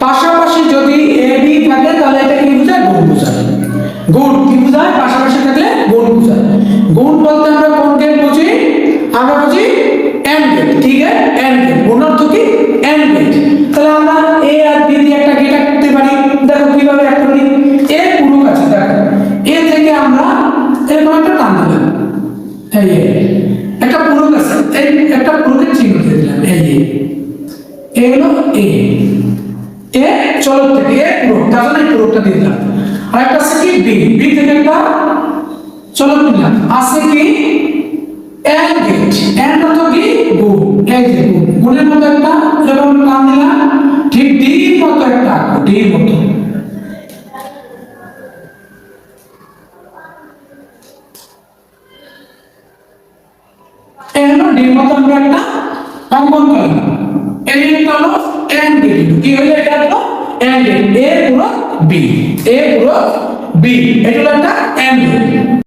পাশাপাশি যদি A B থাকে তাহলে এটা কি বোঝায়? গুণ বোঝায়। গুণ কি বোঝায়? পাশাপাশি থাকলে গুণ বোঝায়। গুণ বলতে আমরা কোন গেট বুঝি? আমরা বুঝি এন্ড গেট। ঠিক আছে, এন্ড গেট। গুণ অর্থ কি? And gate. তাহলে আমরা এ আর বি দিয়ে একটা গেট আঁকতে পারি। দেখো কিভাবে আঁকতে পারি। এ পুরো আছে, দেখো এ থেকে আমরা এরকম একটা টান দিলাম, এই একটা পুরো আছে, এই একটা পুরোকে চিহ্ন দিয়ে দিলাম, এই হলো এ। এ চলক থেকে এ পুরো, তার জন্য এই পুরোটা দিয়ে দিলাম। আর একটা আছে কি বি, বি থেকে একটা চলক নিলাম, আছে কি এন্ড গেট। এন্ড অর্থ কি? গুণ। এই যে গুণ, গুণের মতো একটা এরকম টান দিলাম, ঠিক ডির মতো একটা আঁকবো, ডির মতো। এই হলো ডির মতো আমরা একটা অঙ্কন করলাম। এই একটা হলো এন্ড গেট। কি হলো? এটা হলো এন্ড গেট। এ পুরো বি, এ পুরো বি, এটা হলো একটা এন্ড গেট।